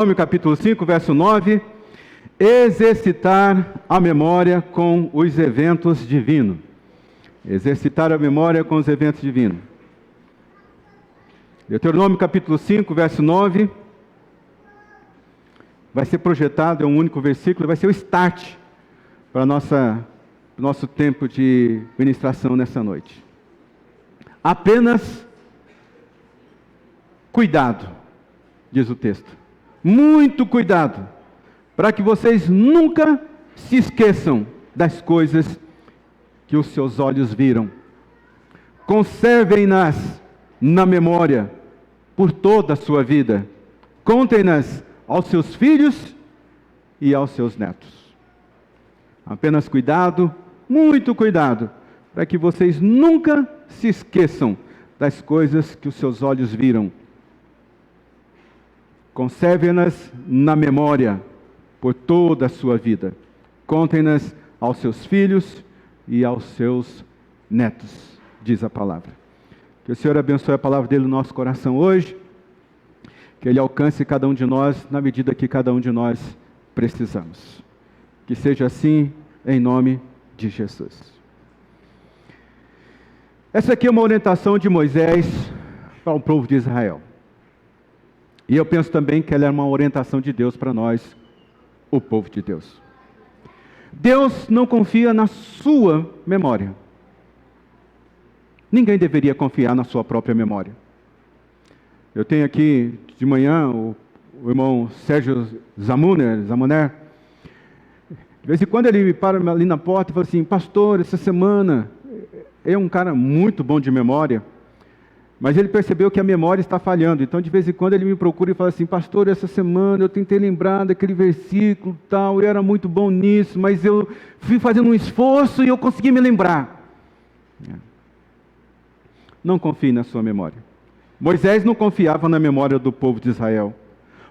Capítulo 5, verso 9, exercitar a memória com os eventos divinos. Exercitar a memória com os eventos divinos. Deuteronômio capítulo 5, verso 9, vai ser projetado, é um único versículo, vai ser o start para o nosso tempo de ministração nessa noite. Apenas cuidado, diz o texto. Muito cuidado, para que vocês nunca se esqueçam das coisas que os seus olhos viram. Conservem-nas na memória por toda a sua vida. Contem-nas aos seus filhos e aos seus netos. Apenas cuidado, muito cuidado, para que vocês nunca se esqueçam das coisas que os seus olhos viram. Conservem-nas na memória por toda a sua vida. Contem-nas aos seus filhos e aos seus netos, diz a palavra. Que o Senhor abençoe a palavra dele no nosso coração hoje, que ele alcance cada um de nós na medida que cada um de nós precisamos. Que seja assim em nome de Jesus. Essa aqui é uma orientação de Moisés para o povo de Israel. E eu penso também que ela é uma orientação de Deus para nós, o povo de Deus. Deus não confia na sua memória. Ninguém deveria confiar na sua própria memória. Eu tenho aqui de manhã o irmão Sérgio Zamuner. De vez em quando ele me para ali na porta e fala assim: pastor, essa semana, é um cara muito bom de memória, mas ele percebeu que a memória está falhando. Então, de vez em quando, ele me procura e fala assim: pastor, essa semana eu tentei lembrar daquele versículo tal, eu era muito bom nisso, mas eu fui fazendo um esforço e eu consegui me lembrar. Não confie na sua memória. Moisés não confiava na memória do povo de Israel.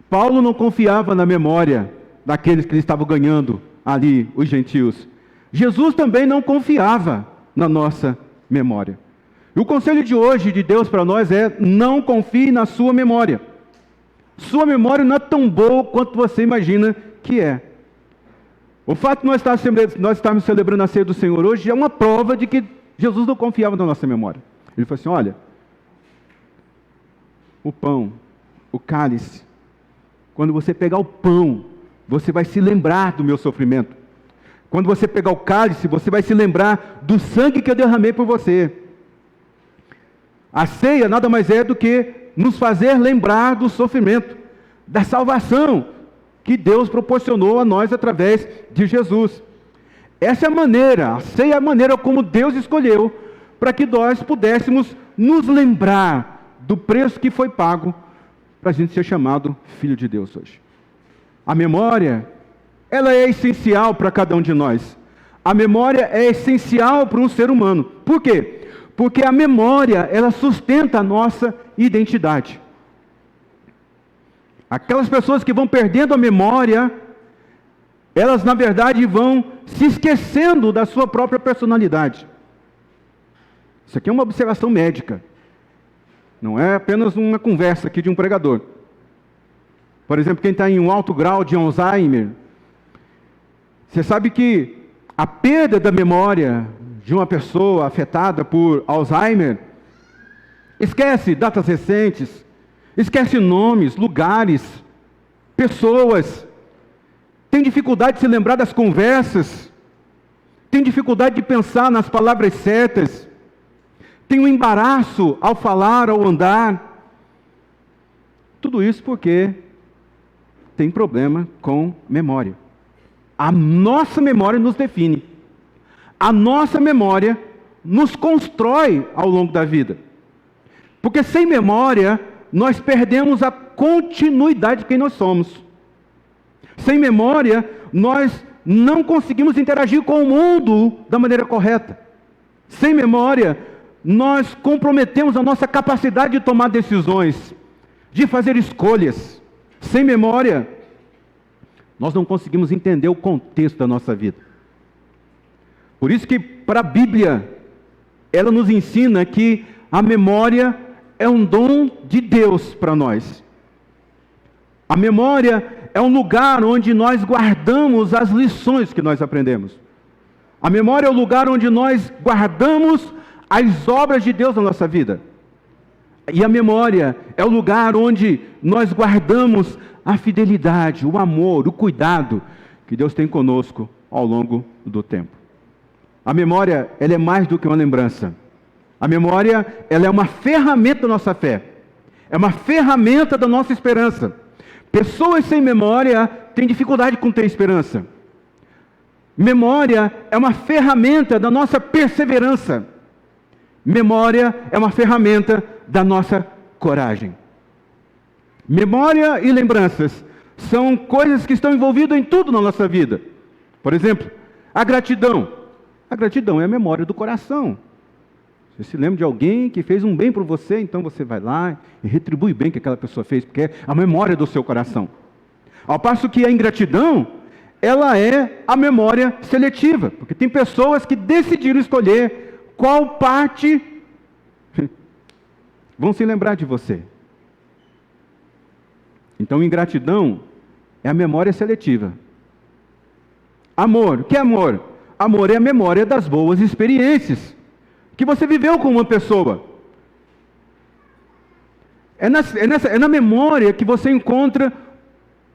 Paulo não confiava na memória daqueles que estavam ganhando ali, os gentios. Jesus também não confiava na nossa memória. E o conselho de hoje de Deus para nós é: não confie na sua memória. Sua memória não é tão boa quanto você imagina que é. O fato de nós estarmos celebrando a ceia do Senhor hoje é uma prova de que Jesus não confiava na nossa memória. Ele falou assim: olha, o pão, o cálice, quando você pegar o pão, você vai se lembrar do meu sofrimento. Quando você pegar o cálice, você vai se lembrar do sangue que eu derramei por você. A ceia nada mais é do que nos fazer lembrar do sofrimento, da salvação que Deus proporcionou a nós através de Jesus. Essa é a maneira, a ceia é a maneira como Deus escolheu para que nós pudéssemos nos lembrar do preço que foi pago para a gente ser chamado filho de Deus hoje. A memória, ela é essencial para cada um de nós. A memória é essencial para um ser humano. Por quê? Porque a memória, ela sustenta a nossa identidade. Aquelas pessoas que vão perdendo a memória, elas na verdade vão se esquecendo da sua própria personalidade. Isso aqui é uma observação médica. Não é apenas uma conversa aqui de um pregador. Por exemplo, quem está em um alto grau de Alzheimer, você sabe que a perda da memória de uma pessoa afetada por Alzheimer, esquece datas recentes, esquece nomes, lugares, pessoas, tem dificuldade de se lembrar das conversas, tem dificuldade de pensar nas palavras certas, tem um embaraço ao falar, ao andar. Tudo isso porque tem problema com memória. A nossa memória nos define. A nossa memória nos constrói ao longo da vida. Porque sem memória, nós perdemos a continuidade de quem nós somos. Sem memória, nós não conseguimos interagir com o mundo da maneira correta. Sem memória, nós comprometemos a nossa capacidade de tomar decisões, de fazer escolhas. Sem memória, nós não conseguimos entender o contexto da nossa vida. Por isso que, para a Bíblia, ela nos ensina que a memória é um dom de Deus para nós. A memória é um lugar onde nós guardamos as lições que nós aprendemos. A memória é o lugar onde nós guardamos as obras de Deus na nossa vida. E a memória é o lugar onde nós guardamos a fidelidade, o amor, o cuidado que Deus tem conosco ao longo do tempo. A memória, ela é mais do que uma lembrança. A memória, ela é uma ferramenta da nossa fé. É uma ferramenta da nossa esperança. Pessoas sem memória têm dificuldade com ter esperança. Memória é uma ferramenta da nossa perseverança. Memória é uma ferramenta da nossa coragem. Memória e lembranças são coisas que estão envolvidas em tudo na nossa vida. Por exemplo, a gratidão. A gratidão é a memória do coração. Você se lembra de alguém que fez um bem por você, então você vai lá e retribui o bem que aquela pessoa fez, porque é a memória do seu coração. Ao passo que a ingratidão, ela é a memória seletiva, porque tem pessoas que decidiram escolher qual parte vão se lembrar de você. Então, ingratidão é a memória seletiva. Amor, o que é amor? Amor é a memória das boas experiências que você viveu com uma pessoa. É na memória que você encontra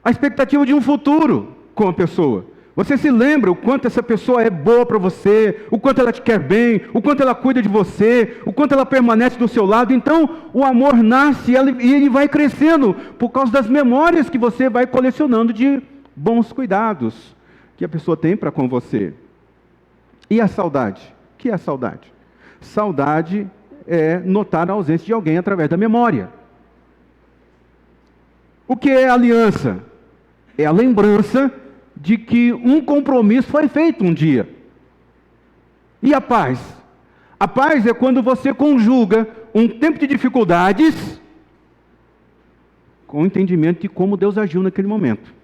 a expectativa de um futuro com a pessoa. Você se lembra o quanto essa pessoa é boa para você, o quanto ela te quer bem, o quanto ela cuida de você, o quanto ela permanece do seu lado. Então, o amor nasce e ele vai crescendo por causa das memórias que você vai colecionando de bons cuidados que a pessoa tem para com você. E a saudade? O que é a saudade? Saudade é notar a ausência de alguém através da memória. O que é aliança? É a lembrança de que um compromisso foi feito um dia. E a paz? A paz é quando você conjuga um tempo de dificuldades com o entendimento de como Deus agiu naquele momento.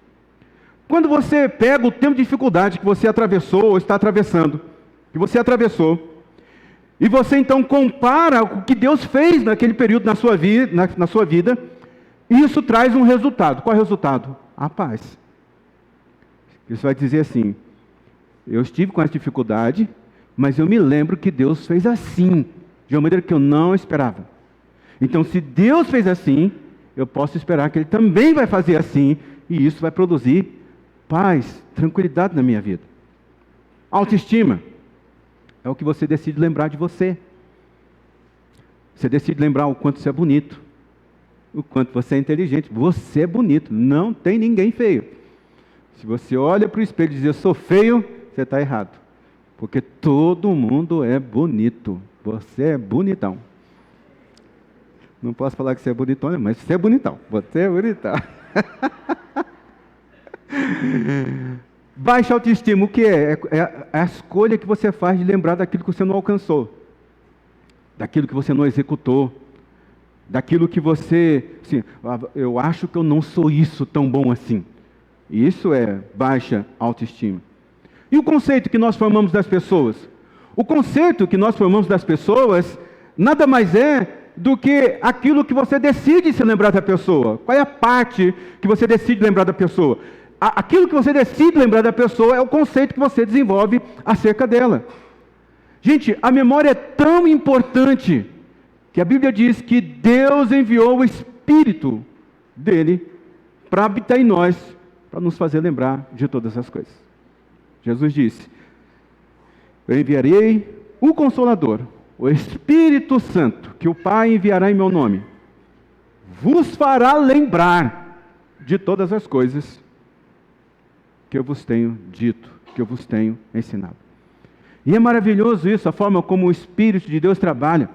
Quando você pega o tempo de dificuldade que você atravessou ou está atravessando, que você atravessou, e você então compara o que Deus fez naquele período na sua vida, isso traz um resultado. Qual é o resultado? A paz. Isso vai dizer assim: eu estive com essa dificuldade, mas eu me lembro que Deus fez assim, de uma maneira que eu não esperava. Então, se Deus fez assim, eu posso esperar que Ele também vai fazer assim, e isso vai produzir paz, tranquilidade na minha vida. Autoestima é o que você decide lembrar de você. Você decide lembrar o quanto você é bonito, o quanto você é inteligente. Você é bonito, não tem ninguém feio. Se você olha para o espelho e diz, eu sou feio, você está errado. Porque todo mundo é bonito. Você é bonitão. Não posso falar que você é bonitão, mas você é bonitão. Você é bonitão. Baixa autoestima, o que é? É a escolha que você faz de lembrar daquilo que você não alcançou, daquilo que você não executou, daquilo que você, assim, eu acho que eu não sou isso tão bom assim. Isso é baixa autoestima. E o conceito que nós formamos das pessoas? O conceito que nós formamos das pessoas nada mais é do que aquilo que você decide se lembrar da pessoa. Qual é a parte que você decide lembrar da pessoa? Aquilo que você decide lembrar da pessoa é o conceito que você desenvolve acerca dela. Gente, a memória é tão importante que a Bíblia diz que Deus enviou o Espírito dele para habitar em nós, para nos fazer lembrar de todas as coisas. Jesus disse, eu enviarei o Consolador, o Espírito Santo, que o Pai enviará em meu nome, vos fará lembrar de todas as coisas que eu vos tenho dito, que eu vos tenho ensinado. E é maravilhoso isso, a forma como o Espírito de Deus trabalha.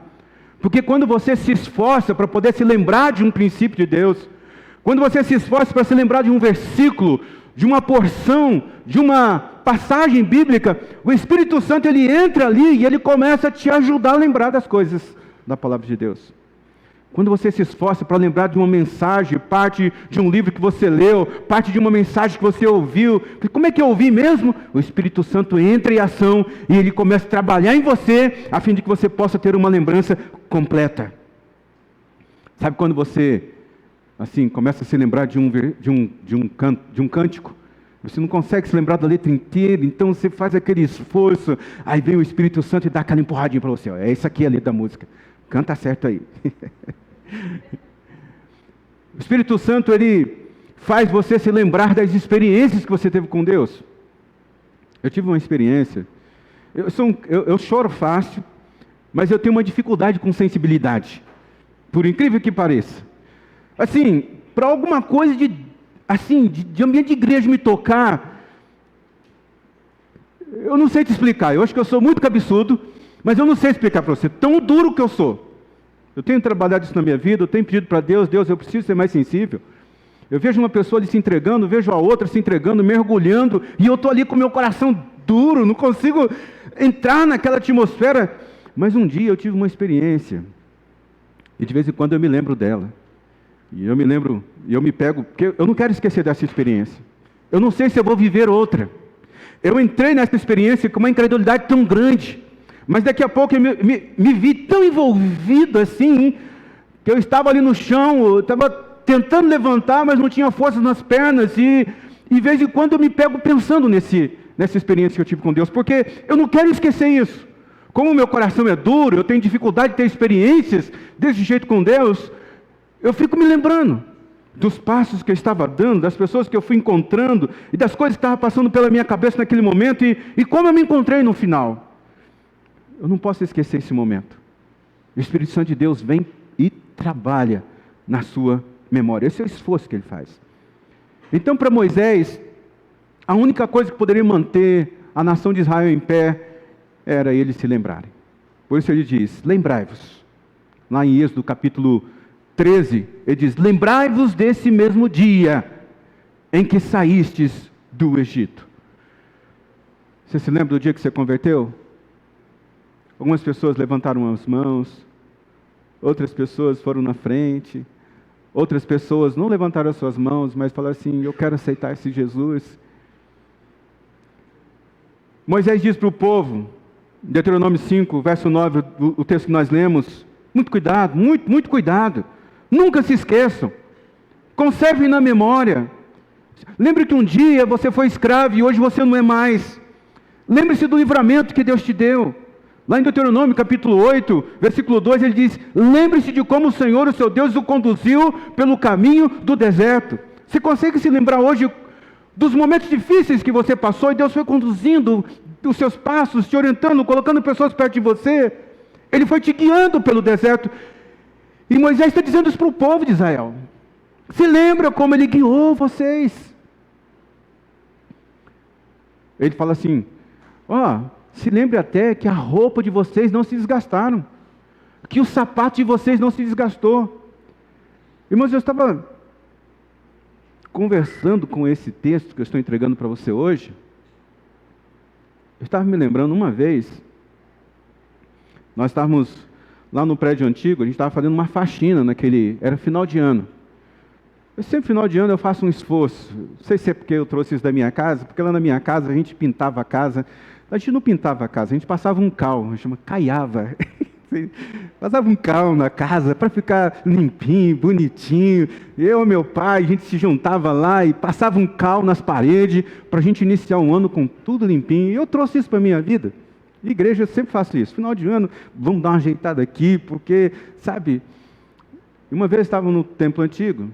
Porque quando você se esforça para poder se lembrar de um princípio de Deus, quando você se esforça para se lembrar de um versículo, de uma porção, de uma passagem bíblica, o Espírito Santo ele entra ali e ele começa a te ajudar a lembrar das coisas da palavra de Deus. Quando você se esforça para lembrar de uma mensagem, parte de um livro que você leu, parte de uma mensagem que você ouviu, como é que eu ouvi mesmo? O Espírito Santo entra em ação e ele começa a trabalhar em você, a fim de que você possa ter uma lembrança completa. Sabe quando você assim, começa a se lembrar de um cântico. Você não consegue se lembrar da letra inteira, então você faz aquele esforço, aí vem o Espírito Santo e dá aquela empurradinha para você. Ó, é isso aqui a letra da música. Canta certo aí. O Espírito Santo, ele faz você se lembrar das experiências que você teve com Deus. Eu tive uma experiência, eu choro fácil, mas eu tenho uma dificuldade com sensibilidade, por incrível que pareça. Assim, para alguma coisa de ambiente de igreja me tocar, eu não sei te explicar, eu acho que eu sou muito cabeçudo, mas eu não sei explicar para você, tão duro que eu sou. Eu tenho trabalhado isso na minha vida, eu tenho pedido para Deus, eu preciso ser mais sensível. Eu vejo uma pessoa ali se entregando, vejo a outra se entregando, mergulhando, e eu estou ali com o meu coração duro, não consigo entrar naquela atmosfera. Mas um dia eu tive uma experiência, e de vez em quando eu me lembro dela. E eu me lembro, e eu me pego, porque eu não quero esquecer dessa experiência. Eu não sei se eu vou viver outra. Eu entrei nessa experiência com uma incredulidade tão grande, mas daqui a pouco eu me vi tão envolvido assim, que eu estava ali no chão, eu estava tentando levantar, mas não tinha forças nas pernas, e de vez em quando eu me pego pensando nessa experiência que eu tive com Deus, porque eu não quero esquecer isso. Como o meu coração é duro, eu tenho dificuldade de ter experiências desse jeito com Deus, eu fico me lembrando dos passos que eu estava dando, das pessoas que eu fui encontrando, e das coisas que estavam passando pela minha cabeça naquele momento, e como eu me encontrei no final. Eu não posso esquecer esse momento. O Espírito Santo de Deus vem e trabalha na sua memória. Esse é o esforço que ele faz. Então, para Moisés, a única coisa que poderia manter a nação de Israel em pé era eles se lembrarem. Por isso ele diz, lembrai-vos. Lá em Êxodo capítulo 13, ele diz, lembrai-vos desse mesmo dia em que saístes do Egito. Você se lembra do dia que você converteu? Algumas pessoas levantaram as mãos, outras pessoas foram na frente, outras pessoas não levantaram as suas mãos, mas falaram assim, eu quero aceitar esse Jesus. Moisés diz para o povo, Deuteronômio 5, verso 9, o texto que nós lemos, muito cuidado, muito cuidado, nunca se esqueçam, conservem na memória, lembre que um dia você foi escravo e hoje você não é mais, lembre-se do livramento que Deus te deu. Lá em Deuteronômio capítulo 8, versículo 2, ele diz, lembre-se de como o Senhor, o seu Deus, o conduziu pelo caminho do deserto. Você consegue se lembrar hoje dos momentos difíceis que você passou e Deus foi conduzindo os seus passos, te orientando, colocando pessoas perto de você? Ele foi te guiando pelo deserto. E Moisés está dizendo isso para o povo de Israel. Se lembra como ele guiou vocês? Ele fala assim, se lembre até que a roupa de vocês não se desgastaram, que o sapato de vocês não se desgastou. Irmãos, eu estava conversando com esse texto que eu estou entregando para você hoje. Eu estava me lembrando uma vez, nós estávamos lá no prédio antigo, a gente estava fazendo uma faxina era final de ano. Sempre final de ano eu faço um esforço, não sei se é porque eu trouxe isso da minha casa, porque lá na minha casa a gente pintava a casa. A gente não pintava a casa, a gente passava um cal, a gente chama caiava. Passava um cal na casa para ficar limpinho, bonitinho. Eu e meu pai, a gente se juntava lá e passava um cal nas paredes para a gente iniciar um ano com tudo limpinho. E eu trouxe isso para a minha vida. Igreja, eu sempre faço isso. Final de ano, vamos dar uma ajeitada aqui, porque, sabe... Uma vez estava no templo antigo,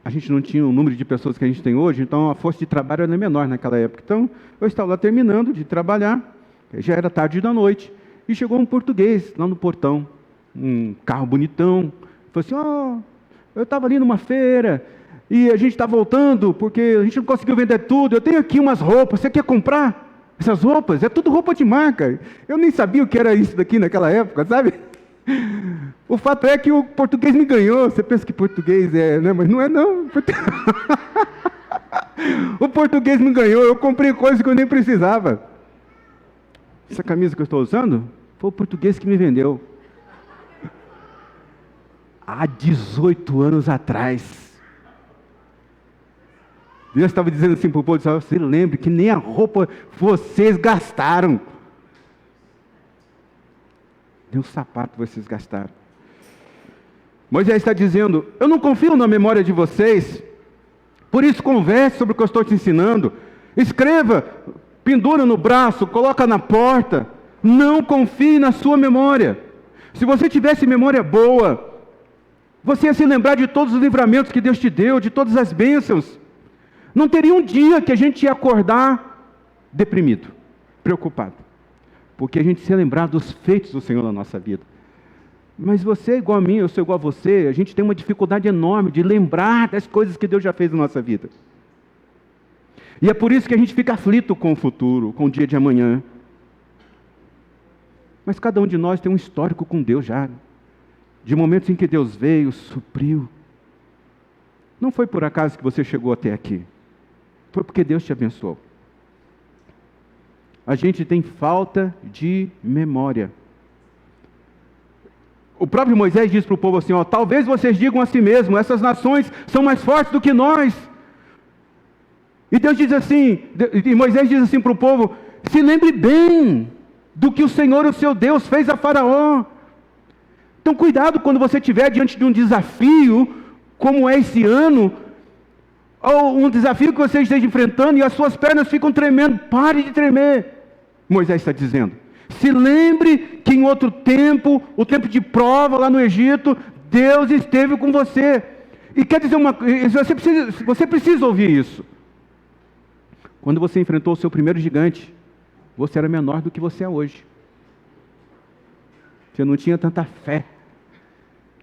a gente não tinha o número de pessoas que a gente tem hoje, então a força de trabalho era menor naquela época. Então, eu estava lá terminando de trabalhar, já era tarde da noite, e chegou um português lá no portão, um carro bonitão, falou assim, eu estava ali numa feira, e a gente está voltando, porque a gente não conseguiu vender tudo, eu tenho aqui umas roupas, você quer comprar essas roupas? É tudo roupa de marca. Eu nem sabia o que era isso daqui naquela época, sabe? O fato é que o português me ganhou. Você pensa que português né? Mas não é não. O português me ganhou. Eu comprei coisas que eu nem precisava. Essa camisa que eu estou usando foi o português que me vendeu há 18 anos atrás. Deus estava dizendo assim para o povo: você lembre que nem a roupa vocês gastaram. Nem o sapato vocês gastaram. Moisés está dizendo: eu não confio na memória de vocês, por isso converse sobre o que eu estou te ensinando, escreva, pendura no braço, coloca na porta, não confie na sua memória. Se você tivesse memória boa, você ia se lembrar de todos os livramentos que Deus te deu, de todas as bênçãos. Não teria um dia que a gente ia acordar deprimido, preocupado, porque a gente se ia lembrar dos feitos do Senhor na nossa vida. Mas você é igual a mim, eu sou igual a você, a gente tem uma dificuldade enorme de lembrar das coisas que Deus já fez na nossa vida. E é por isso que a gente fica aflito com o futuro, com o dia de amanhã. Mas cada um de nós tem um histórico com Deus já, de momentos em que Deus veio, supriu. Não foi por acaso que você chegou até aqui, foi porque Deus te abençoou. A gente tem falta de memória. O próprio Moisés diz para o povo assim, talvez vocês digam a si mesmos, essas nações são mais fortes do que nós. E Deus diz assim, e Moisés diz assim para o povo, se lembre bem do que o Senhor, o seu Deus, fez a Faraó. Então cuidado quando você estiver diante de um desafio, como é esse ano, ou um desafio que você esteja enfrentando e as suas pernas ficam tremendo. Pare de tremer, Moisés está dizendo. Se lembre que em outro tempo, o tempo de prova lá no Egito, Deus esteve com você. E quer dizer uma coisa, você precisa ouvir isso. Quando você enfrentou o seu primeiro gigante, você era menor do que você é hoje. Você não tinha tanta fé.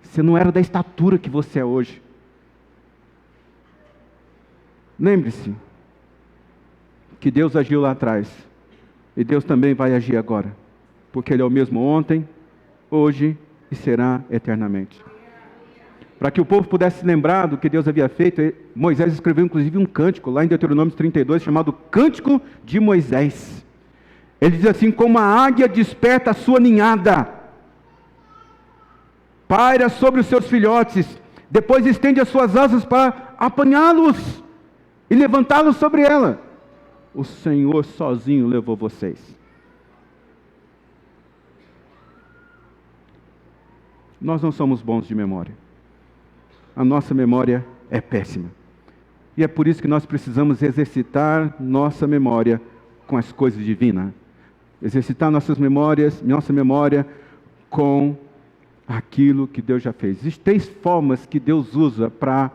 Você não era da estatura que você é hoje. Lembre-se que Deus agiu lá atrás. E Deus também vai agir agora. Porque Ele é o mesmo ontem, hoje e será eternamente. Para que o povo pudesse se lembrar do que Deus havia feito, Moisés escreveu inclusive um cântico, lá em Deuteronômio 32, chamado Cântico de Moisés. Ele diz assim, como a águia desperta a sua ninhada, paira sobre os seus filhotes, depois estende as suas asas para apanhá-los e levantá-los sobre ela. O Senhor sozinho levou vocês. Nós não somos bons de memória. A nossa memória é péssima. E é por isso que nós precisamos exercitar nossa memória com as coisas divinas. Exercitar nossa memória com aquilo que Deus já fez. Existem 3 formas que Deus usa para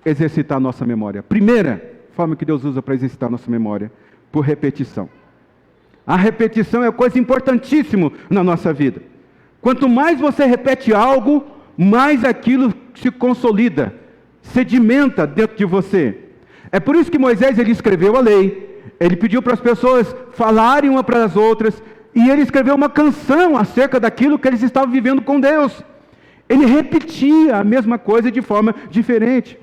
exercitar nossa memória. Primeira forma que Deus usa para exercitar nossa memória, por repetição. A repetição é coisa importantíssima na nossa vida. Quanto mais você repete algo, mais aquilo se consolida, sedimenta dentro de você. É por isso que Moisés ele escreveu a lei, ele pediu para as pessoas falarem uma para as outras, e ele escreveu uma canção acerca daquilo que eles estavam vivendo com Deus. Ele repetia a mesma coisa de forma diferente.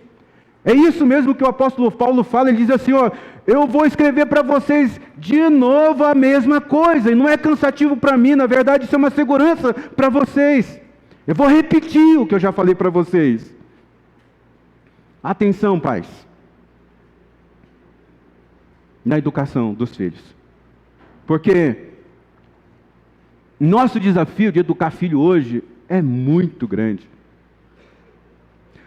É isso mesmo que o apóstolo Paulo fala, ele diz assim, eu vou escrever para vocês de novo a mesma coisa, e não é cansativo para mim, na verdade isso é uma segurança para vocês. Eu vou repetir o que eu já falei para vocês. Atenção, pais, na educação dos filhos, porque nosso desafio de educar filho hoje é muito grande.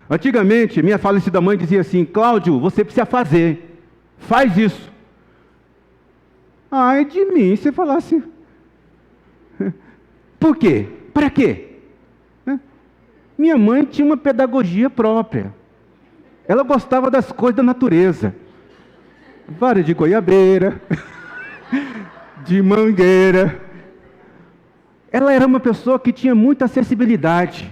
Antigamente, minha falecida mãe dizia assim, Cláudio, você precisa fazer, faz isso. Ai de mim, se falasse, por quê? Para quê? Minha mãe tinha uma pedagogia própria, ela gostava das coisas da natureza, vara de goiabeira, de mangueira, ela era uma pessoa que tinha muita acessibilidade.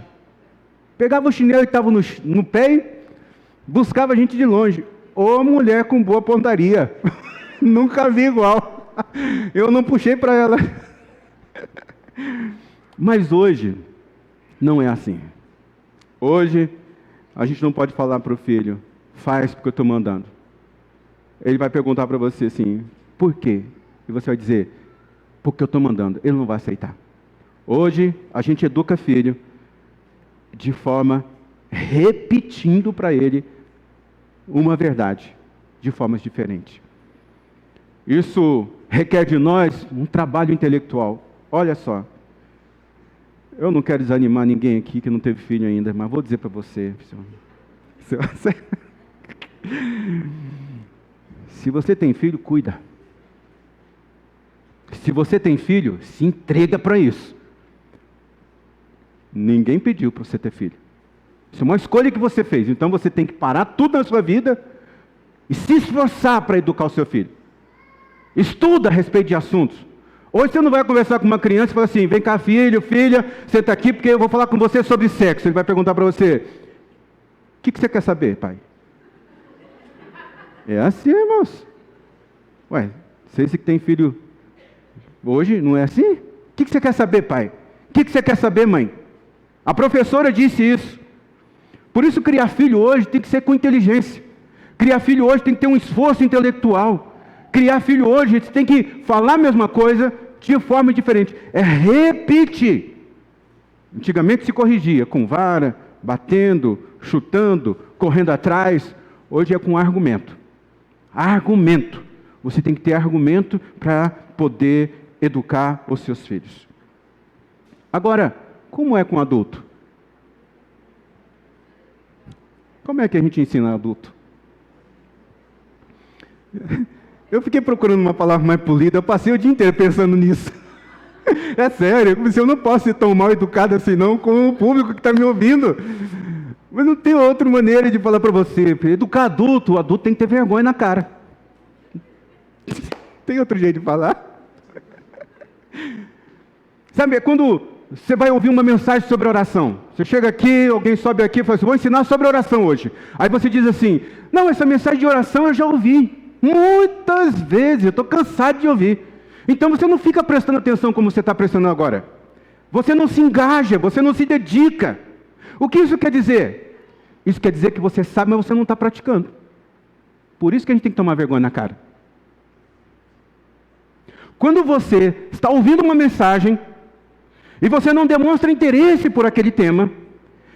Pegava o chinelo que estava no pé e buscava a gente de longe. Ô mulher com boa pontaria. Nunca vi igual. Eu não puxei para ela. Mas hoje, não é assim. Hoje, a gente não pode falar para o filho, faz porque eu estou mandando. Ele vai perguntar para você assim, por quê? E você vai dizer, porque eu estou mandando. Ele não vai aceitar. Hoje, a gente educa filho de forma repetindo para ele uma verdade, de formas diferentes. Isso requer de nós um trabalho intelectual. Olha só, Eu não quero desanimar ninguém aqui que não teve filho ainda, mas vou dizer para você. Se você tem filho, cuida. Se você tem filho, se entrega para isso. Ninguém pediu para você ter filho. Isso é uma escolha que você fez. Então você tem que parar tudo na sua vida e se esforçar para educar o seu filho. Estuda a respeito de assuntos. Hoje você não vai conversar com uma criança e falar assim: vem cá, filho, filha, senta aqui porque eu vou falar com você sobre sexo. Ele vai perguntar para você: o que você quer saber, pai? É assim, irmãos. Ué, vocês que têm filho hoje, não é assim? O que você quer saber, pai? O que você quer saber, mãe? A professora disse isso. Por isso, criar filho hoje tem que ser com inteligência. Criar filho hoje tem que ter um esforço intelectual. Criar filho hoje, você tem que falar a mesma coisa de forma diferente. É repetir. Antigamente se corrigia com vara, batendo, chutando, correndo atrás. Hoje é com argumento. Argumento. Você tem que ter argumento para poder educar os seus filhos. Agora, como é com adulto? Como é que a gente ensina adulto? Eu fiquei procurando uma palavra mais polida, eu passei o dia inteiro pensando nisso. É sério, eu não posso ser tão mal educado assim não com o público que está me ouvindo. Mas não tem outra maneira de falar para você. Educar adulto, o adulto tem que ter vergonha na cara. Tem outro jeito de falar? Sabe, é quando você vai ouvir uma mensagem sobre oração. Você chega aqui, alguém sobe aqui e fala assim: vou ensinar sobre oração hoje. Aí você diz assim: não, essa mensagem de oração eu já ouvi. Muitas vezes, eu estou cansado de ouvir. Então você não fica prestando atenção como você está prestando agora. Você não se engaja, você não se dedica. O que isso quer dizer? Isso quer dizer que você sabe, mas você não está praticando. Por isso que a gente tem que tomar vergonha na cara. Quando você está ouvindo uma mensagem e você não demonstra interesse por aquele tema,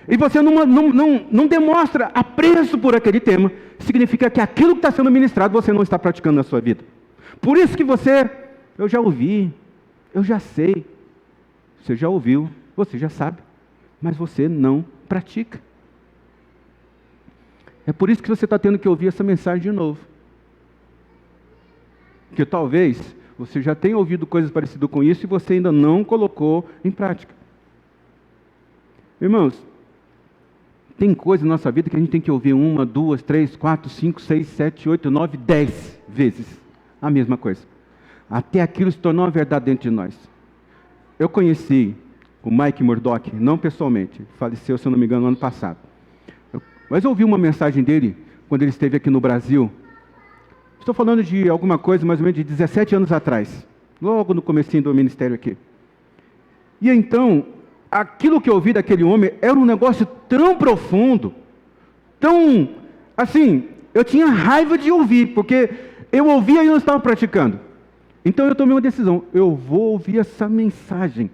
e você não demonstra apreço por aquele tema, significa que aquilo que está sendo ministrado você não está praticando na sua vida. Por isso que eu já ouvi, eu já sei, você já ouviu, você já sabe, mas você não pratica. É por isso que você está tendo que ouvir essa mensagem de novo. Porque talvez você já tenha ouvido coisas parecidas com isso e você ainda não colocou em prática. Irmãos, tem coisa na nossa vida que a gente tem que ouvir 1, 2, 3, 4, 5, 6, 7, 8, 9, 10 vezes a mesma coisa. Até aquilo se tornou uma verdade dentro de nós. Eu conheci o Mike Murdock, não pessoalmente, faleceu, se eu não me engano, no ano passado. Mas eu ouvi uma mensagem dele quando ele esteve aqui no Brasil. Estou falando de alguma coisa mais ou menos de 17 anos atrás, logo no comecinho do ministério aqui. E então, aquilo que eu ouvi daquele homem era um negócio tão profundo, tão, assim, eu tinha raiva de ouvir, porque eu ouvia e não estava praticando. Então eu tomei uma decisão: eu vou ouvir essa mensagem.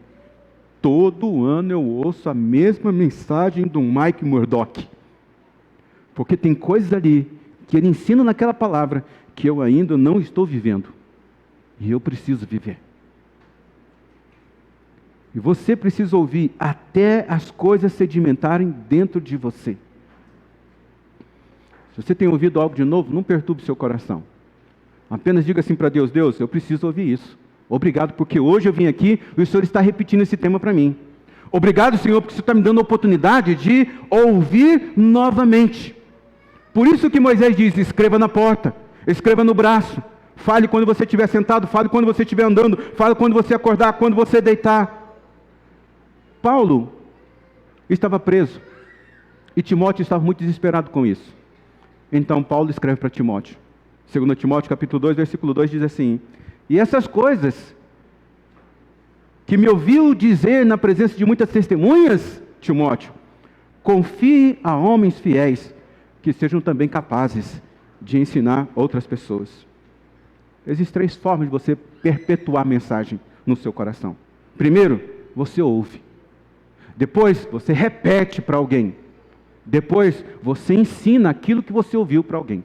Todo ano eu ouço a mesma mensagem do Mike Murdock. Porque tem coisas ali que ele ensina naquela palavra que eu ainda não estou vivendo. E eu preciso viver. E você precisa ouvir até as coisas sedimentarem dentro de você. Se você tem ouvido algo de novo, não perturbe seu coração. Apenas diga assim para Deus: Deus, eu preciso ouvir isso. Obrigado, porque hoje eu vim aqui e o Senhor está repetindo esse tema para mim. Obrigado, Senhor, porque o Senhor está me dando a oportunidade de ouvir novamente. Por isso que Moisés diz: escreva na porta, escreva no braço, fale quando você estiver sentado, fale quando você estiver andando, fale quando você acordar, quando você deitar. Paulo estava preso e Timóteo estava muito desesperado com isso. Então Paulo escreve para Timóteo. 2 Timóteo capítulo 2, versículo 2 diz assim: e essas coisas que me ouviu dizer na presença de muitas testemunhas, Timóteo, confie a homens fiéis, que sejam também capazes de ensinar outras pessoas. Existem 3 formas de você perpetuar a mensagem no seu coração. Primeiro, você ouve. Depois, você repete para alguém. Depois, você ensina aquilo que você ouviu para alguém.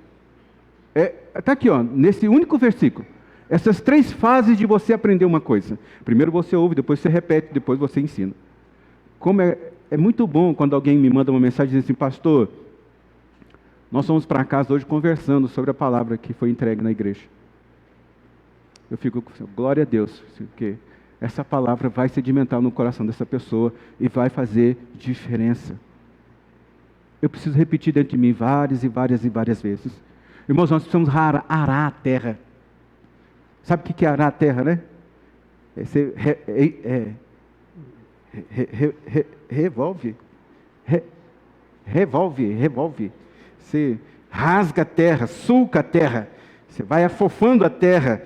Está aqui, nesse único versículo. Essas 3 fases de você aprender uma coisa. Primeiro você ouve, depois você repete, depois você ensina. Como é muito bom quando alguém me manda uma mensagem e diz assim, pastor, nós fomos para casa hoje conversando sobre a palavra que foi entregue na igreja. Eu fico, glória a Deus, porque essa palavra vai sedimentar no coração dessa pessoa e vai fazer diferença. Eu preciso repetir dentro de mim várias e várias e várias vezes. Irmãos, nós precisamos arar a terra. Sabe o que é arar a terra, né? Revolve. Você rasga a terra, sulca a terra. Você vai afofando a terra.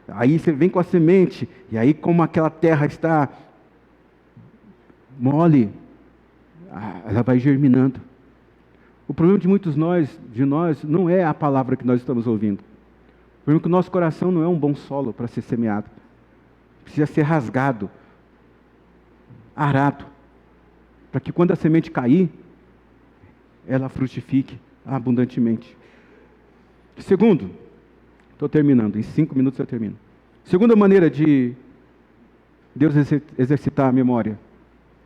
Aí você vem com a semente. E aí, como aquela terra está mole, ela vai germinando. O problema de muitos de nós não é a palavra que nós estamos ouvindo. O problema é que o nosso coração não é um bom solo para ser semeado. Precisa ser rasgado, arado, para que quando a semente cair, ela frutifique abundantemente. Segundo, estou terminando, em 5 minutos eu termino. Segunda maneira de Deus exercitar a memória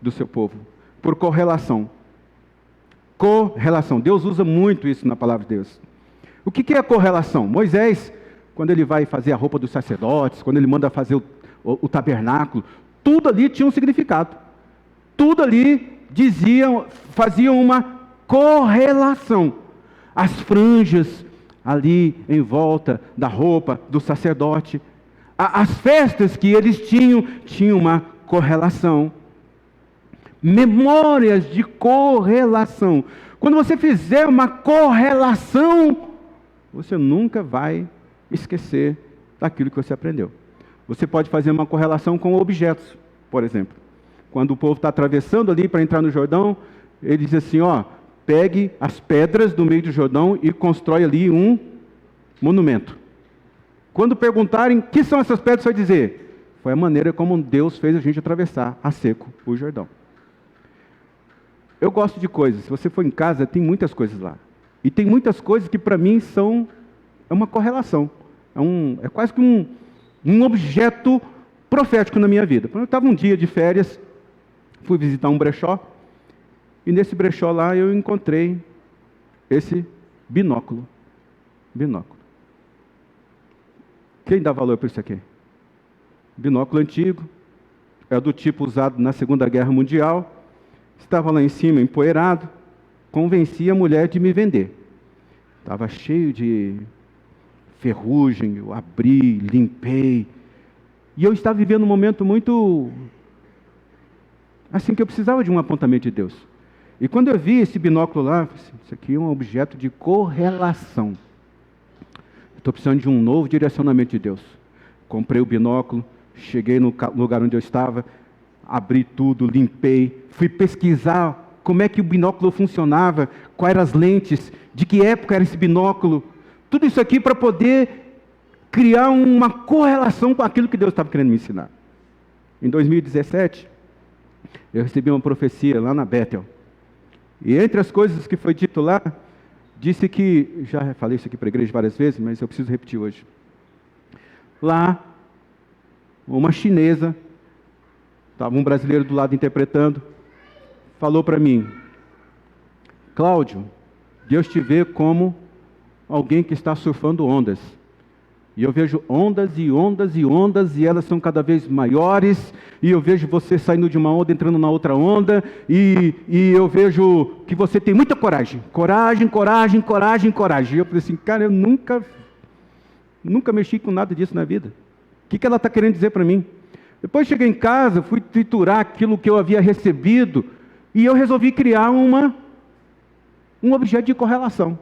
do seu povo, por correlação. Correlação. Deus usa muito isso na palavra de Deus. O que é a correlação? Moisés, quando ele vai fazer a roupa dos sacerdotes, quando ele manda fazer o tabernáculo, tudo ali tinha um significado. Tudo ali faziam uma correlação. As franjas ali em volta da roupa do sacerdote, as festas que eles tinham uma correlação. Memórias de correlação. Quando você fizer uma correlação, você nunca vai esquecer daquilo que você aprendeu. Você pode fazer uma correlação com objetos, por exemplo. Quando o povo está atravessando ali para entrar no Jordão, ele diz assim, pegue as pedras do meio do Jordão e constrói ali um monumento. Quando perguntarem o que são essas pedras, você vai dizer, foi a maneira como Deus fez a gente atravessar a seco o Jordão. Eu gosto de coisas. Se você for em casa, tem muitas coisas lá. E tem muitas coisas que para mim é uma correlação. É quase que um objeto profético na minha vida. Eu estava um dia de férias, fui visitar um brechó, e nesse brechó lá eu encontrei esse binóculo. Quem dá valor para isso aqui? Binóculo antigo, é do tipo usado na Segunda Guerra Mundial. Estava lá em cima, empoeirado, convenci a mulher de me vender. Estava cheio de ferrugem, eu abri, limpei. E eu estava vivendo um momento muito assim que eu precisava de um apontamento de Deus. E quando eu vi esse binóculo lá, eu falei assim, isso aqui é um objeto de correlação. Estou precisando de um novo direcionamento de Deus. Comprei o binóculo, cheguei no lugar onde eu estava, abri tudo, limpei, fui pesquisar como é que o binóculo funcionava, quais eram as lentes, de que época era esse binóculo. Tudo isso aqui para poder criar uma correlação com aquilo que Deus estava querendo me ensinar. Em 2017, eu recebi uma profecia lá na Bethel. E entre as coisas que foi dito lá, disse que, já falei isso aqui para a igreja várias vezes, mas eu preciso repetir hoje. Lá, uma chinesa, estava um brasileiro do lado interpretando, falou para mim, Cláudio, Deus te vê como alguém que está surfando ondas. E eu vejo ondas e ondas e ondas, e elas são cada vez maiores, e eu vejo você saindo de uma onda, entrando na outra onda, e eu vejo que você tem muita coragem. Coragem. E eu falei assim, cara, eu nunca mexi com nada disso na vida. O que ela está querendo dizer para mim? Depois cheguei em casa, fui triturar aquilo que eu havia recebido, e eu resolvi criar um objeto de correlação.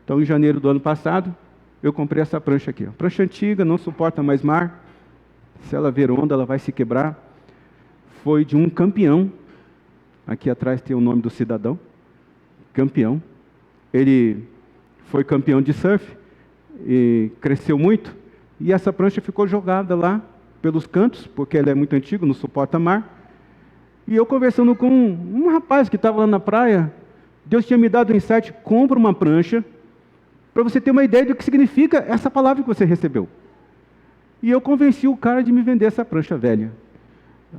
Então, em janeiro do ano passado, eu comprei essa prancha aqui. Prancha antiga, não suporta mais mar. Se ela ver onda, ela vai se quebrar. Foi de um campeão. Aqui atrás tem o nome do cidadão. Campeão. Ele foi campeão de surf e cresceu muito. E essa prancha ficou jogada lá pelos cantos, porque ela é muito antiga, não suporta mar. E eu conversando com um rapaz que estava lá na praia, Deus tinha me dado um insight, compra uma prancha, para você ter uma ideia do que significa essa palavra que você recebeu. E eu convenci o cara de me vender essa prancha velha.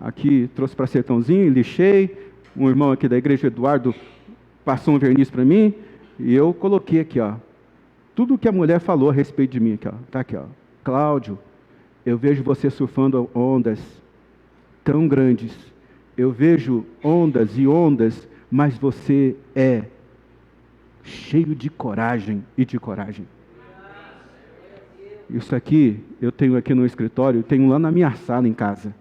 Aqui trouxe para Sertãozinho, lixei. Um irmão aqui da igreja, Eduardo, passou um verniz para mim. E eu coloquei aqui, ó, tudo o que a mulher falou a respeito de mim. Aqui, ó. Tá aqui, ó. Cláudio, eu vejo você surfando ondas tão grandes. Eu vejo ondas e ondas, mas você é cheio de coragem e de coragem. Isso aqui, eu tenho aqui no escritório, tenho lá na minha sala em casa,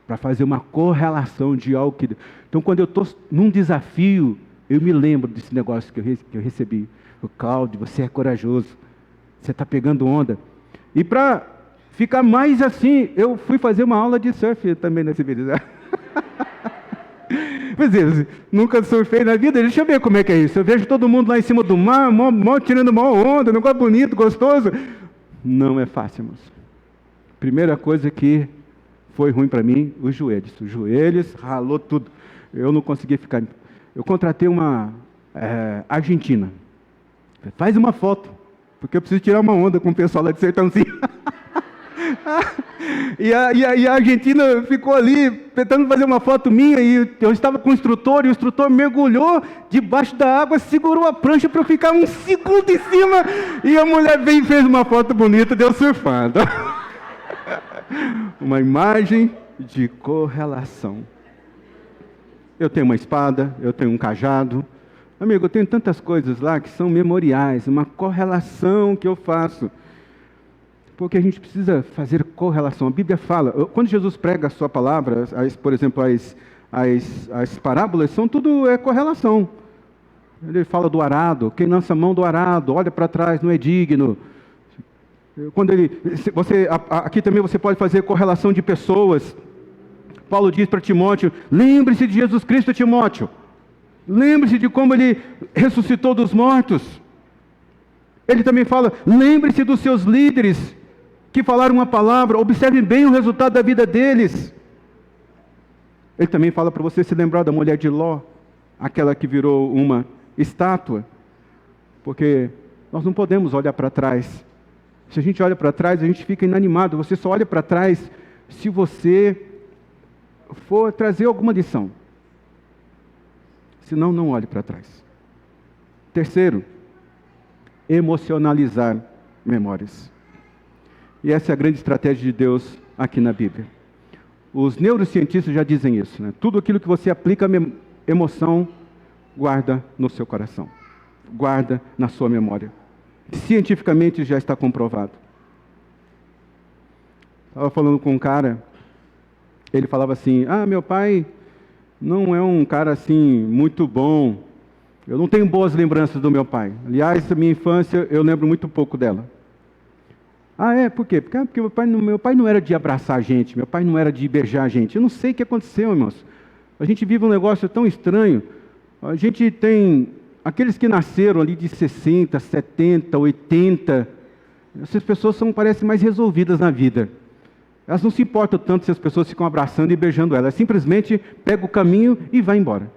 para fazer uma correlação de algo que... Então, quando eu estou num desafio, eu me lembro desse negócio que eu recebi. O Cláudio, você é corajoso, você está pegando onda. E para ficar mais assim, eu fui fazer uma aula de surf também nesse vídeo. Pois é, nunca surfei na vida, deixa eu ver como é que é isso. Eu vejo todo mundo lá em cima do mar, tirando uma onda, um negócio bonito, gostoso. Não é fácil, irmãos. Primeira coisa que foi ruim para mim, os joelhos. Os joelhos, ralou tudo. Eu não consegui ficar. Eu contratei uma argentina. Faz uma foto, porque eu preciso tirar uma onda com o pessoal lá de Sertãozinho. E a Argentina ficou ali tentando fazer uma foto minha, e eu estava com o instrutor, e o instrutor mergulhou debaixo da água, segurou a prancha para eu ficar um segundo em cima, e a mulher veio e fez uma foto bonita, deu surfando. Uma imagem de correlação. Eu tenho uma espada, eu tenho um cajado. Amigo, eu tenho tantas coisas lá que são memoriais, uma correlação que eu faço. Porque a gente precisa fazer correlação. A Bíblia fala, quando Jesus prega a sua palavra, por exemplo, as parábolas, são tudo correlação. Ele fala do arado, quem lança a mão do arado, olha para trás, não é digno. Quando aqui também você pode fazer correlação de pessoas. Paulo diz para Timóteo, lembre-se de Jesus Cristo, Timóteo. Lembre-se de como ele ressuscitou dos mortos. Ele também fala, lembre-se dos seus líderes que falaram uma palavra, observe bem o resultado da vida deles. Ele também fala para você se lembrar da mulher de Ló, aquela que virou uma estátua, porque nós não podemos olhar para trás. Se a gente olha para trás, a gente fica inanimado. Você só olha para trás se você for trazer alguma lição. Senão, não olhe para trás. Terceiro, emocionalizar memórias. E essa é a grande estratégia de Deus aqui na Bíblia. Os neurocientistas já dizem isso, né? Tudo aquilo que você aplica emoção, guarda no seu coração. Guarda na sua memória. Cientificamente já está comprovado. Estava falando com um cara, ele falava assim, meu pai não é um cara assim muito bom, eu não tenho boas lembranças do meu pai. Aliás, a minha infância eu lembro muito pouco dela. Por quê? Porque meu pai não era de abraçar a gente, meu pai não era de beijar a gente. Eu não sei o que aconteceu, irmãos. A gente vive um negócio tão estranho. A gente tem aqueles que nasceram ali de 60, 70, 80. Essas pessoas parecem mais resolvidas na vida. Elas não se importam tanto se as pessoas ficam abraçando e beijando elas. Simplesmente pega o caminho e vai embora.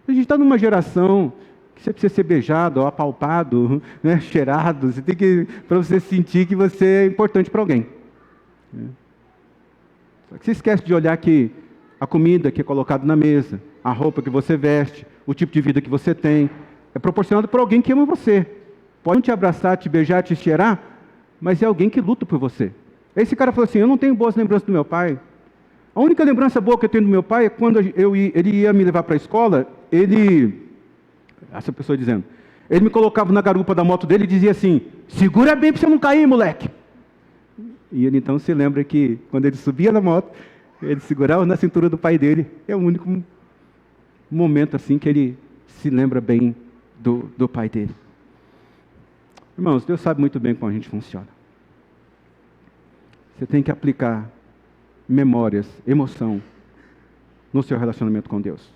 A gente está numa geração que você precisa ser beijado, apalpado, né, cheirado, você tem que, para você sentir que você é importante para alguém. Só que você esquece de olhar que a comida que é colocada na mesa, a roupa que você veste, o tipo de vida que você tem, é proporcionado por alguém que ama você. Pode não te abraçar, te beijar, te cheirar, mas é alguém que luta por você. Esse cara falou assim, eu não tenho boas lembranças do meu pai. A única lembrança boa que eu tenho do meu pai é quando ele ia me levar para a escola, essa pessoa dizendo, ele me colocava na garupa da moto dele e dizia assim, segura bem para você não cair, moleque. E ele então se lembra que quando ele subia na moto, ele segurava na cintura do pai dele. É o único momento assim que ele se lembra bem do pai dele. Irmãos, Deus sabe muito bem como a gente funciona. Você tem que aplicar memórias, emoção no seu relacionamento com Deus.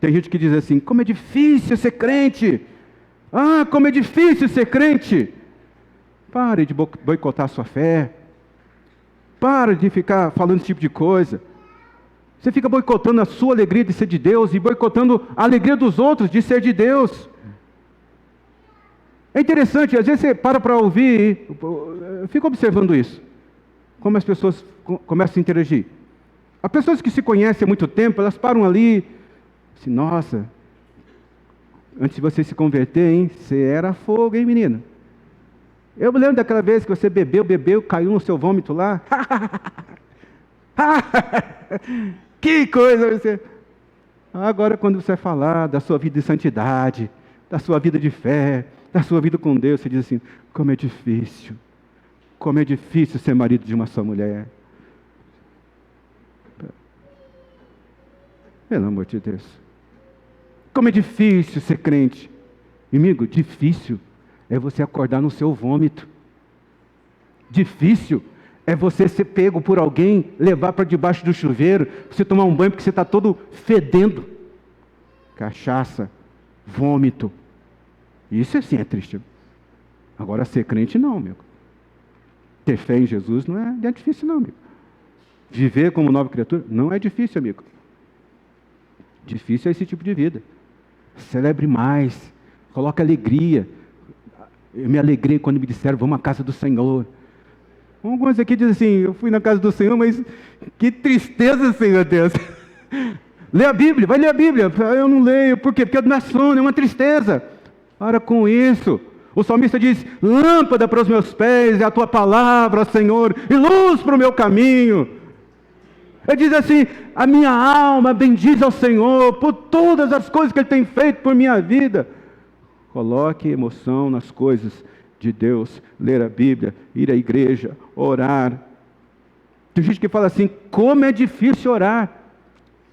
Tem gente que diz assim, como é difícil ser crente. Como é difícil ser crente. Pare de boicotar a sua fé. Pare de ficar falando esse tipo de coisa. Você fica boicotando a sua alegria de ser de Deus e boicotando a alegria dos outros de ser de Deus. É interessante, às vezes você para ouvir, eu fico observando isso. Como as pessoas começam a interagir. As pessoas que se conhecem há muito tempo, elas param ali, assim, nossa, antes de você se converter, hein, você era fogo, hein, menino? Eu me lembro daquela vez que você bebeu, caiu no seu vômito lá. Que coisa você... Agora, quando você falar da sua vida de santidade, da sua vida de fé, da sua vida com Deus, você diz assim, como é difícil ser marido de uma só mulher. Pelo amor de Deus. Como é difícil ser crente. Amigo, difícil é você acordar no seu vômito. Difícil é você ser pego por alguém, levar para debaixo do chuveiro, você tomar um banho porque você está todo fedendo. Cachaça, vômito. Isso sim é triste. Agora ser crente não, amigo. Ter fé em Jesus não é difícil não, amigo. Viver como nova criatura não é difícil, amigo. Difícil é esse tipo de vida. Celebre mais, coloque alegria. Eu me alegrei quando me disseram, vamos à casa do Senhor. Alguns aqui dizem assim, eu fui na casa do Senhor, mas que tristeza, Senhor Deus. Lê a Bíblia, vai ler a Bíblia. Eu não leio, por quê? Porque não é sono, é uma tristeza. Para com isso. O salmista diz, lâmpada para os meus pés é a tua palavra, Senhor, e luz para o meu caminho. Ele diz assim, a minha alma bendiz ao Senhor por todas as coisas que Ele tem feito por minha vida. Coloque emoção nas coisas de Deus, ler a Bíblia, ir à igreja, orar. Tem gente que fala assim, como é difícil orar.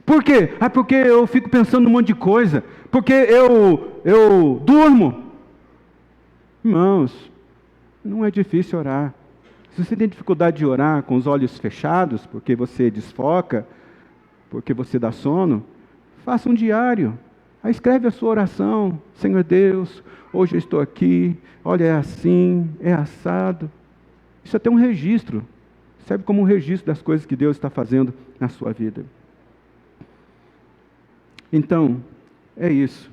Por quê? Porque eu fico pensando num monte de coisa. Porque eu durmo. Irmãos, não é difícil orar. Se você tem dificuldade de orar com os olhos fechados, porque você desfoca, porque você dá sono, faça um diário. Aí escreve a sua oração. Senhor Deus, hoje eu estou aqui, olha, é assim, é assado. Isso é até um registro. Serve como um registro das coisas que Deus está fazendo na sua vida. Então, é isso.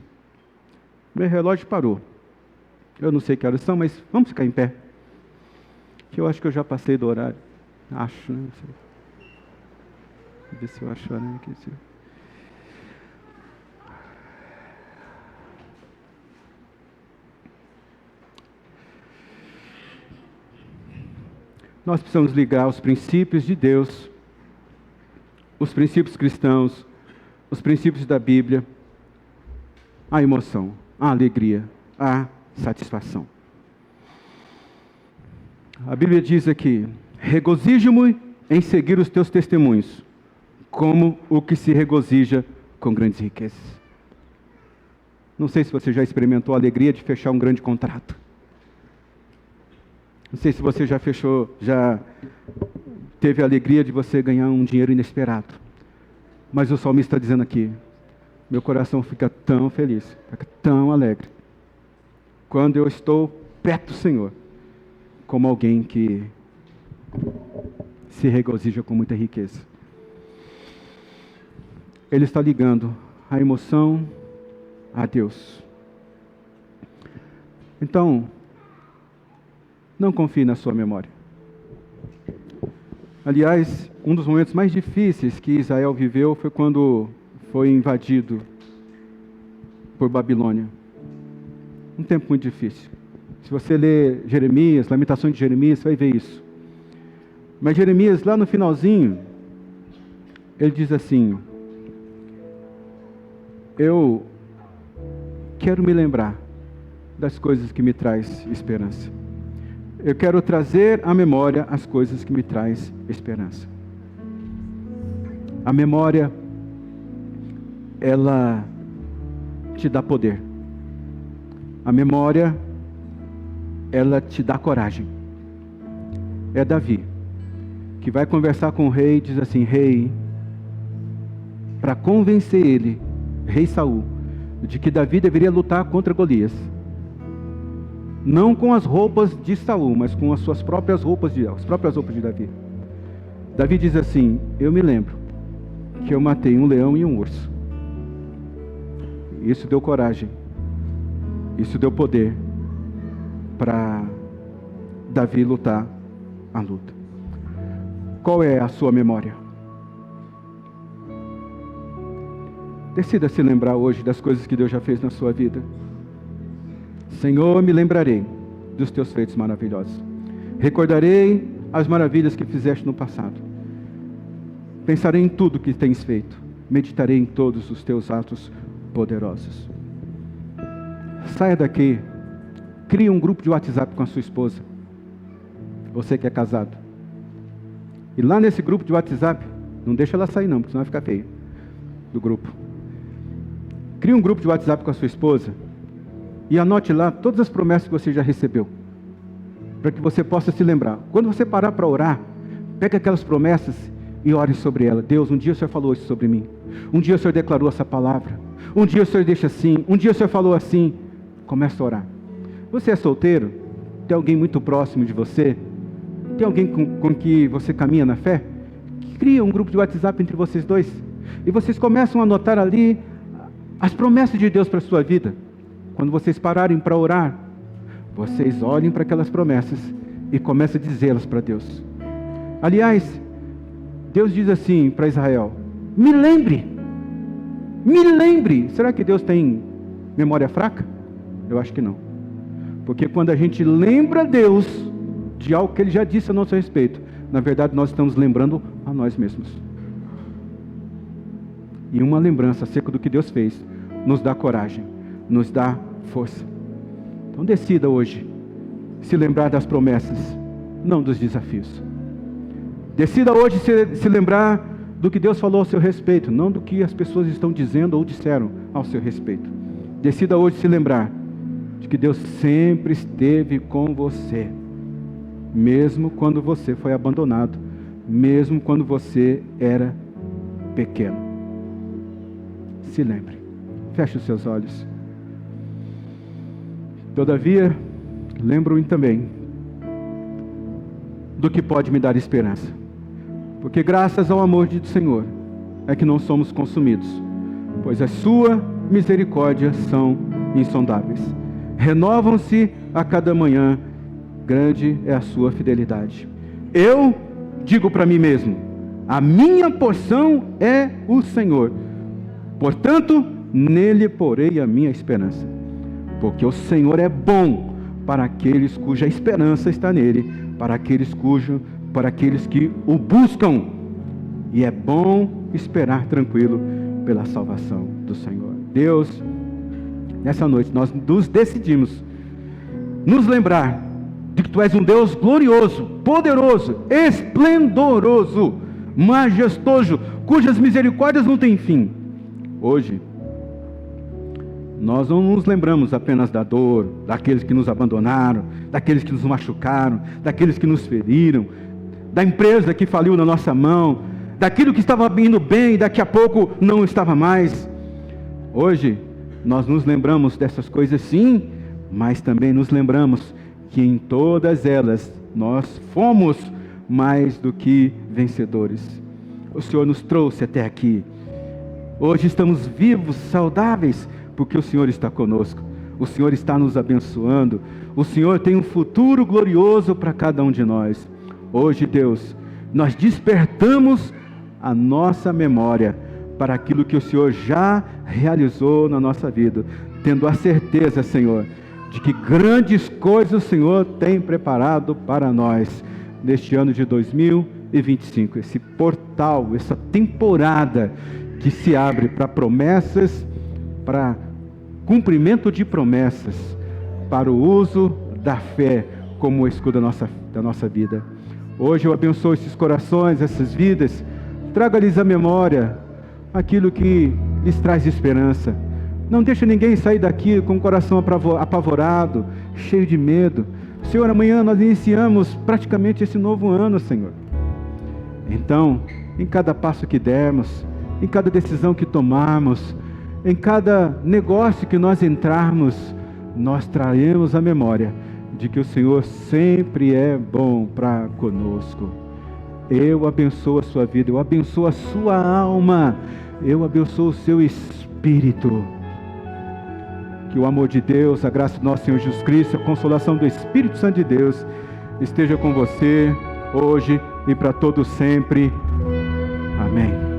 Meu relógio parou. Eu não sei que horas são, mas vamos ficar em pé. Que eu acho que eu já passei do horário. Acho, né? Não sei. Deixa eu ver se eu acho o horário aqui. Nós precisamos ligar os princípios de Deus, os princípios cristãos, os princípios da Bíblia, à emoção, à alegria, à satisfação. A Bíblia diz aqui, regozijo-me em seguir os teus testemunhos, como o que se regozija com grandes riquezas. Não sei se você já experimentou a alegria de fechar um grande contrato. Não sei se você já teve a alegria de você ganhar um dinheiro inesperado. Mas o salmista está dizendo aqui, meu coração fica tão feliz, fica tão alegre, quando eu estou perto do Senhor, como alguém que se regozija com muita riqueza. Ele está ligando a emoção a Deus. Então, não confie na sua memória. Aliás, um dos momentos mais difíceis que Israel viveu foi quando foi invadido por Babilônia. Um tempo muito difícil. Se você ler Jeremias, Lamentações de Jeremias, você vai ver isso. Mas Jeremias, lá no finalzinho, ele diz assim, eu quero me lembrar das coisas que me traz esperança. Eu quero trazer à memória as coisas que me traz esperança. A memória, ela te dá poder. A memória, ela te dá coragem. É Davi, que vai conversar com o rei e diz assim, rei, para convencer ele, rei Saul, de que Davi deveria lutar contra Golias. Não com as roupas de Saul, mas com as suas próprias roupas de Davi. Davi diz assim, eu me lembro que eu matei um leão e um urso. Isso deu coragem. Isso deu poder para Davi lutar a luta. Qual é a sua memória? Decida se lembrar hoje das coisas que Deus já fez na sua vida. Senhor, me lembrarei dos teus feitos maravilhosos. Recordarei as maravilhas que fizeste no passado. Pensarei em tudo que tens feito. Meditarei em todos os teus atos poderosos. Saia daqui. Crie um grupo de WhatsApp com a sua esposa. Você que é casado. E lá nesse grupo de WhatsApp, não deixa ela sair não, porque senão vai ficar feio do grupo. Crie um grupo de WhatsApp com a sua esposa e anote lá todas as promessas que você já recebeu, para que você possa se lembrar. Quando você parar para orar, pega aquelas promessas e ore sobre elas. Deus, um dia o Senhor falou isso sobre mim. Um dia o Senhor declarou essa palavra. Um dia o Senhor deixa assim. Um dia o Senhor falou assim. Começa a orar. Você é solteiro? Tem alguém muito próximo de você? Tem alguém com que você caminha na fé? Cria um grupo de WhatsApp entre vocês dois. E vocês começam a anotar ali as promessas de Deus para a sua vida. Quando vocês pararem para orar, vocês olhem para aquelas promessas e comecem a dizê-las para Deus. Aliás, Deus diz assim para Israel: me lembre. Me lembre. Será que Deus tem memória fraca? Eu acho que não. Porque quando a gente lembra Deus de algo que Ele já disse a nosso respeito, na verdade nós estamos lembrando a nós mesmos. E uma lembrança acerca do que Deus fez nos dá coragem, nos dá força. Então decida hoje se lembrar das promessas, não dos desafios. Decida hoje se lembrar do que Deus falou ao seu respeito, não do que as pessoas estão dizendo ou disseram ao seu respeito. Decida hoje se lembrar de que Deus sempre esteve com você, mesmo quando você foi abandonado, mesmo quando você era pequeno. Se lembre. Feche os seus olhos. Todavia, lembro-me também do que pode me dar esperança. Porque graças ao amor do Senhor é que não somos consumidos, pois a sua misericórdia são insondáveis. Renovam-se a cada manhã, grande é a sua fidelidade. Eu digo para mim mesmo: a minha porção é o Senhor, portanto, nele porei a minha esperança. Porque o Senhor é bom para aqueles cuja esperança está nele, para aqueles que o buscam. E é bom esperar tranquilo pela salvação do Senhor. Deus, nessa noite nós nos decidimos nos lembrar de que Tu és um Deus glorioso, poderoso, esplendoroso, majestoso, cujas misericórdias não têm fim. Hoje, nós não nos lembramos apenas da dor, daqueles que nos abandonaram, daqueles que nos machucaram, daqueles que nos feriram, da empresa que faliu na nossa mão, daquilo que estava indo bem e daqui a pouco não estava mais. Hoje, nós nos lembramos dessas coisas sim, mas também nos lembramos que em todas elas nós fomos mais do que vencedores. O Senhor nos trouxe até aqui. Hoje estamos vivos, saudáveis, porque o Senhor está conosco. O Senhor está nos abençoando. O Senhor tem um futuro glorioso para cada um de nós. Hoje, Deus, nós despertamos a nossa memória para aquilo que o Senhor já realizou na nossa vida, tendo a certeza, Senhor, de que grandes coisas o Senhor tem preparado para nós neste ano de 2025, esse portal, essa temporada que se abre para promessas, para cumprimento de promessas, para o uso da fé como escudo da nossa vida. Hoje eu abençoo esses corações, essas vidas, traga-lhes à memória aquilo que lhes traz esperança. Não deixe ninguém sair daqui com o coração apavorado, cheio de medo. Senhor, amanhã nós iniciamos praticamente esse novo ano, Senhor. Então, em cada passo que dermos, em cada decisão que tomarmos, em cada negócio que nós entrarmos, nós traremos a memória de que o Senhor sempre é bom para conosco. Eu abençoo a sua vida, eu abençoo a sua alma, eu abençoo o seu espírito. Que o amor de Deus, a graça do nosso Senhor Jesus Cristo, a consolação do Espírito Santo de Deus esteja com você hoje e para todos sempre. Amém.